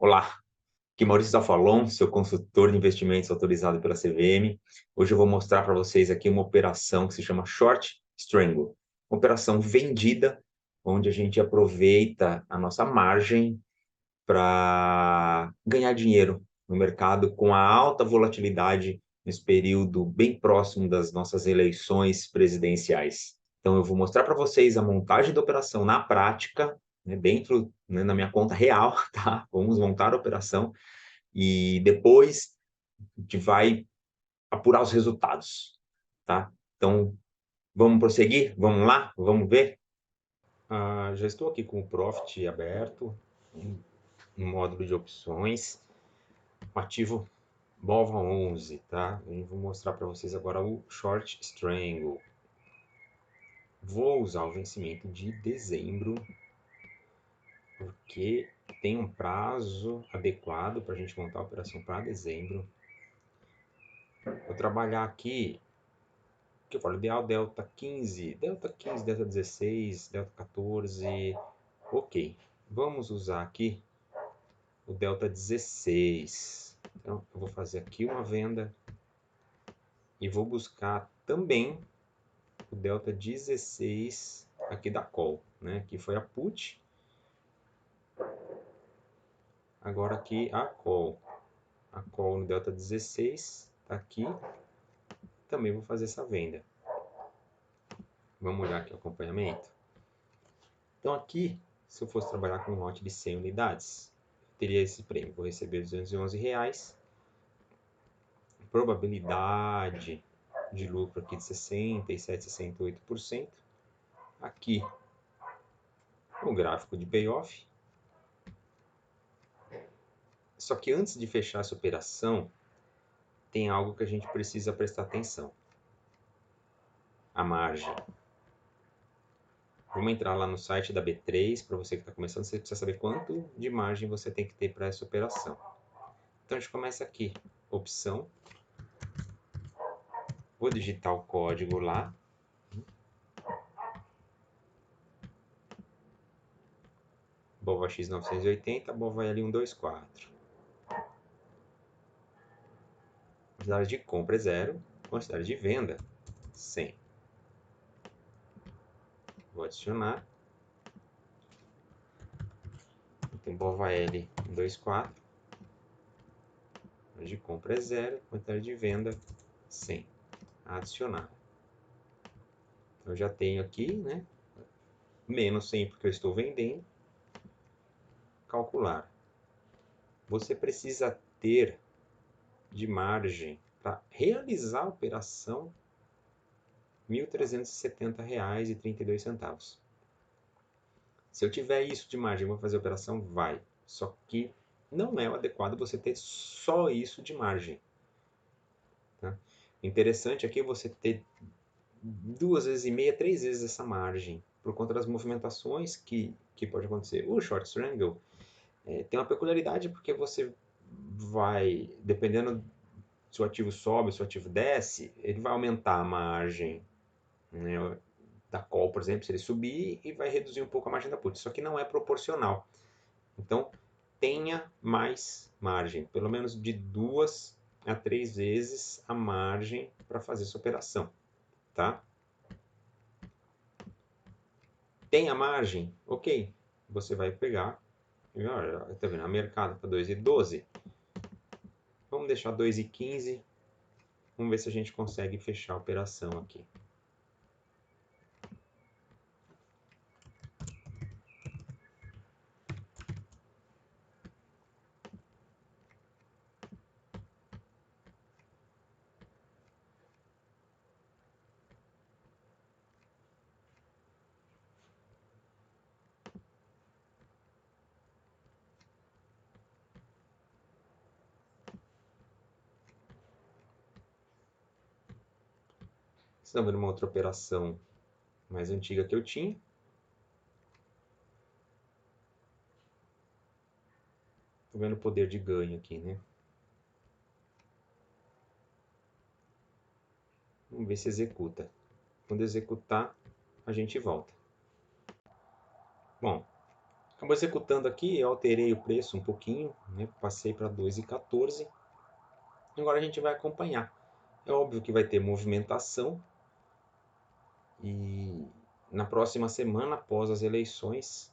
Olá, aqui Maurício Zafalon, seu consultor de investimentos autorizado pela CVM. Hoje eu vou mostrar para vocês aqui uma operação que se chama Short Strangle. Uma operação vendida, onde a gente aproveita a nossa margem para ganhar dinheiro no mercado com a alta volatilidade nesse período bem próximo das nossas eleições presidenciais. Então eu vou mostrar para vocês a montagem da operação na prática, né, dentro, né, na minha conta real, tá? Vamos montar a operação e depois a gente vai apurar os resultados, tá? Então, vamos prosseguir? Vamos lá? Vamos ver? Já estou aqui com o Profit aberto, no módulo de opções, o ativo BOVA11, tá? E vou mostrar para vocês agora o Short Strangle. Vou usar o vencimento de dezembro, porque tem um prazo adequado para a gente montar a operação para dezembro. Vou trabalhar aqui, que eu falo, ideal Delta 15, Delta 15, Delta 16, Delta 14, ok. Vamos usar aqui o Delta 16. Então, eu vou fazer aqui uma venda e vou buscar também o Delta 16 aqui da call, né? Que foi a put, agora aqui a call. A call no Delta 16 tá aqui, também vou fazer essa venda. Vamos olhar aqui o acompanhamento. Então aqui, se eu fosse trabalhar com um lote de 100 unidades, eu teria esse prêmio. Vou receber R$211. Probabilidade de lucro aqui de 67, 68%. Aqui, o gráfico de payoff. Só que antes de fechar essa operação, tem algo que a gente precisa prestar atenção. A margem. Vamos entrar lá no site da B3, para você que está começando, você precisa saber quanto de margem você tem que ter para essa operação. Então a gente começa aqui, opção. Vou digitar o código lá. BOVA X980, BOVA L124. Quantidade de compra é 0, quantidade de venda 100. Vou adicionar. Tem BOVA L124. Quantidade de compra é 0, quantidade de venda 100. Adicionar. Então, eu já tenho aqui, né? Menos 100 porque eu estou vendendo. Calcular. Você precisa ter de margem para realizar a operação R$1.370,32. Se eu tiver isso de margem, vou fazer a operação, vai. Só que não é o adequado você ter só isso de margem. Tá? Interessante aqui é você ter 2 vezes e meia, 3 vezes essa margem, por conta das movimentações que pode acontecer. O Short Strangle tem uma peculiaridade porque você vai, dependendo se o ativo sobe, se o ativo desce, ele vai aumentar a margem, né, da call, por exemplo, se ele subir, e vai reduzir um pouco a margem da put. Só que não é proporcional. Então, tenha mais margem, pelo menos de 2 a 3 vezes a margem para fazer essa operação, tá? Tem a margem? Ok. Você vai pegar, tá vendo? A mercado está 2,12. Vamos deixar 2,15. Vamos ver se a gente consegue fechar a operação aqui. Vocês estão vendo uma outra operação mais antiga que eu tinha. Estou vendo o poder de ganho aqui, né? Vamos ver se executa. Quando executar, a gente volta. Bom, Acabou executando aqui, eu alterei o preço um pouquinho, né? Passei para 2,14. Agora a gente vai acompanhar. É óbvio que vai ter movimentação e na próxima semana, após as eleições,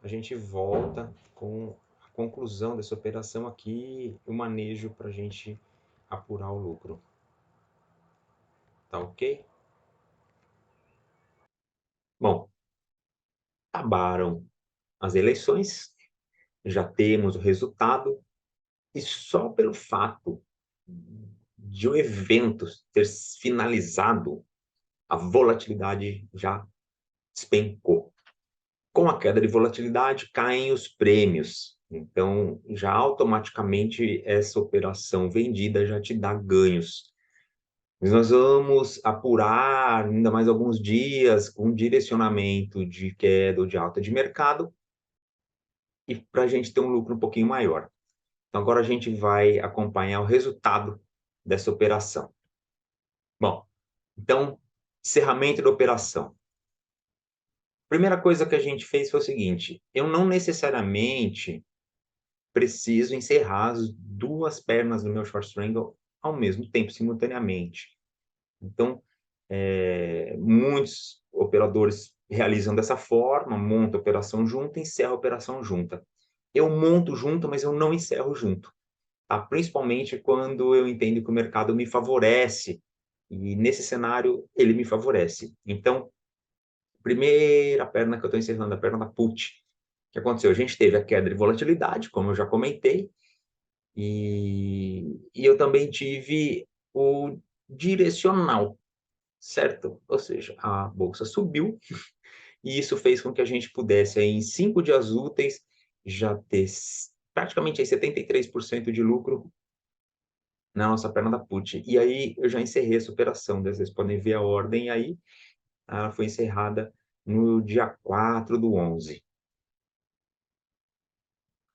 a gente volta com a conclusão dessa operação aqui, o manejo para a gente apurar o lucro. Tá ok? Bom, acabaram as eleições, já temos o resultado, e só pelo fato de o evento ter finalizado, a volatilidade já despencou. Com a queda de volatilidade, caem os prêmios. Então, já automaticamente essa operação vendida já te dá ganhos. Mas nós vamos apurar ainda mais alguns dias com direcionamento de queda ou de alta de mercado e para a gente ter um lucro um pouquinho maior. Então, agora a gente vai acompanhar o resultado dessa operação. Bom, então, encerramento da operação. Primeira coisa que a gente fez foi o seguinte: eu não necessariamente preciso encerrar as duas pernas do meu short strangle ao mesmo tempo, simultaneamente. Então, muitos operadores realizam dessa forma, monta a operação junta, encerra a operação junta. Eu monto junto, mas eu não encerro junto, tá? Principalmente quando eu entendo que o mercado me favorece, e nesse cenário ele me favorece. Então, primeira perna que eu estou encerrando, a perna da put. O que aconteceu? A gente teve a queda de volatilidade, como eu já comentei, e eu também tive o direcional, certo? Ou seja, a bolsa subiu e isso fez com que a gente pudesse, aí, em 5 dias úteis, já ter praticamente aí 73% de lucro na nossa perna da put. E aí eu já encerrei essa operação, vocês podem ver a ordem aí, ela foi encerrada no dia 4/11.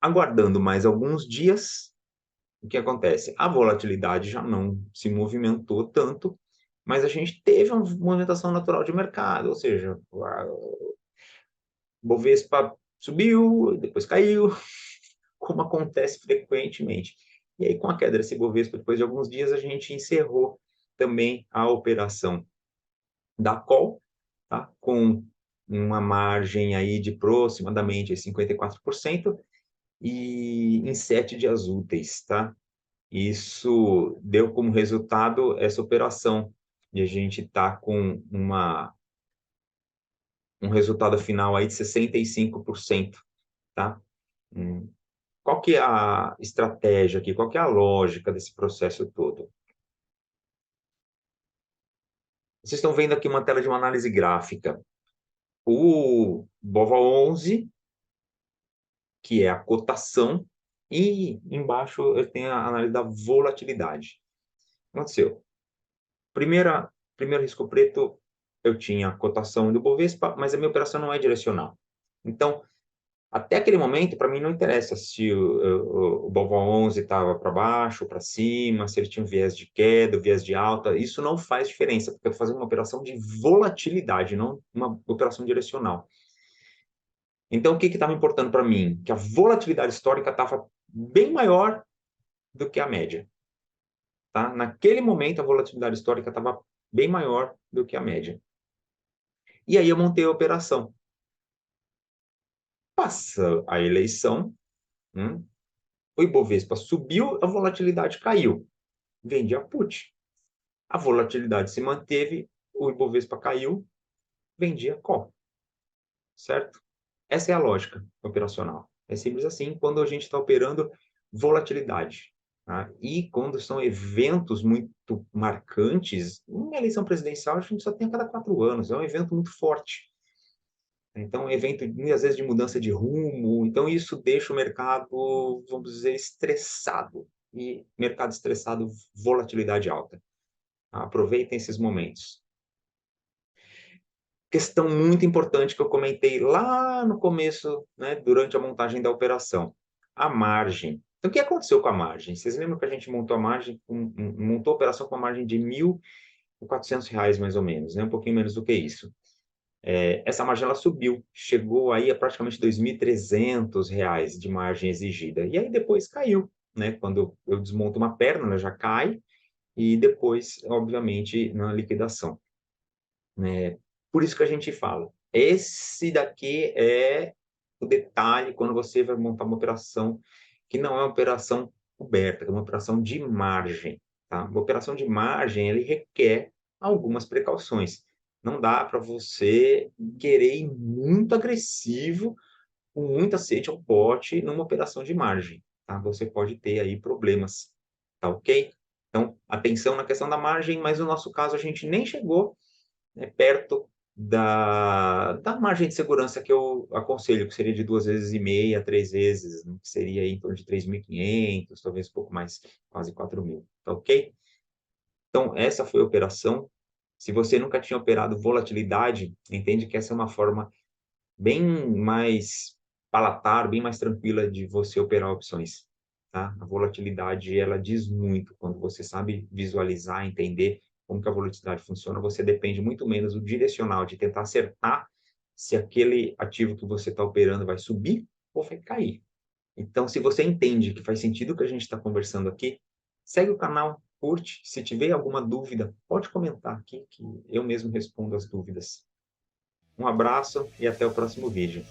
Aguardando mais alguns dias, o que acontece? A volatilidade já não se movimentou tanto, mas a gente teve uma movimentação natural de mercado, ou seja, o Bovespa subiu, depois caiu, como acontece frequentemente. E aí, com a queda desse Bovespa, depois de alguns dias, a gente encerrou também a operação da call, tá? Com uma margem aí de aproximadamente 54% e em 7 dias úteis, tá? Isso deu como resultado essa operação, e a gente está com um resultado final aí de 65%, tá? Qual que é a estratégia aqui? Qual que é a lógica desse processo todo? Vocês estão vendo aqui uma tela de uma análise gráfica. O BOVA11, que é a cotação, e embaixo eu tenho a análise da volatilidade. O que aconteceu? Primeiro risco preto, eu tinha a cotação do Bovespa, mas a minha operação não é direcional. Então, até aquele momento, para mim não interessa se o BOVA11 estava para baixo ou para cima, se ele tinha um viés de queda, viés de alta, isso não faz diferença, porque eu estou fazendo uma operação de volatilidade, não uma operação direcional. Então, o que estava importando para mim? Que a volatilidade histórica estava bem maior do que a média. Tá? Naquele momento, a volatilidade histórica estava bem maior do que a média. E aí eu montei a operação. Passa a eleição, o Ibovespa subiu, a volatilidade caiu. Vendi a put. A volatilidade se manteve, o Ibovespa caiu, vendi a call. Certo? Essa é a lógica operacional. É simples assim quando a gente está operando volatilidade. Tá? E quando são eventos muito marcantes, uma eleição presidencial a gente só tem a cada 4 anos, é um evento muito forte. Então, evento, às vezes, de mudança de rumo. Então, isso deixa o mercado, vamos dizer, estressado. E mercado estressado, volatilidade alta. Aproveitem esses momentos. Questão muito importante que eu comentei lá no começo, né, durante a montagem da operação. A margem. Então, o que aconteceu com a margem? Vocês lembram que a gente montou a margem, montou a operação com uma margem de R$ 1.400, mais ou menos, né? Um pouquinho menos do que isso. essa margem ela subiu, chegou aí a praticamente R$ 2.300 de margem exigida. E aí depois caiu, né? Quando eu desmonto uma perna, ela já cai, e depois, obviamente, na liquidação, né? Por isso que a gente fala, esse daqui é o detalhe quando você vai montar uma operação que não é uma operação coberta, é uma operação de margem, tá? Uma operação de margem, ele requer algumas precauções. Não dá para você querer ir muito agressivo, com muita sede ao pote, numa operação de margem, tá? Você pode ter aí problemas, tá ok? Então, atenção na questão da margem, mas no nosso caso a gente nem chegou, né, perto da margem de segurança que eu aconselho, que seria de 2,5 vezes, 3 vezes, né, que seria aí em torno de 3.500, talvez um pouco mais, quase 4.000, tá ok? Então, essa foi a operação. Se você nunca tinha operado volatilidade, entende que essa é uma forma bem mais palatável, bem mais tranquila de você operar opções, tá? A volatilidade, ela diz muito. Quando você sabe visualizar, entender como que a volatilidade funciona, você depende muito menos do direcional, de tentar acertar se aquele ativo que você está operando vai subir ou vai cair. Então, se você entende que faz sentido o que a gente está conversando aqui, segue o canal, curte. Se tiver alguma dúvida, pode comentar aqui que eu mesmo respondo as dúvidas. Um abraço e até o próximo vídeo.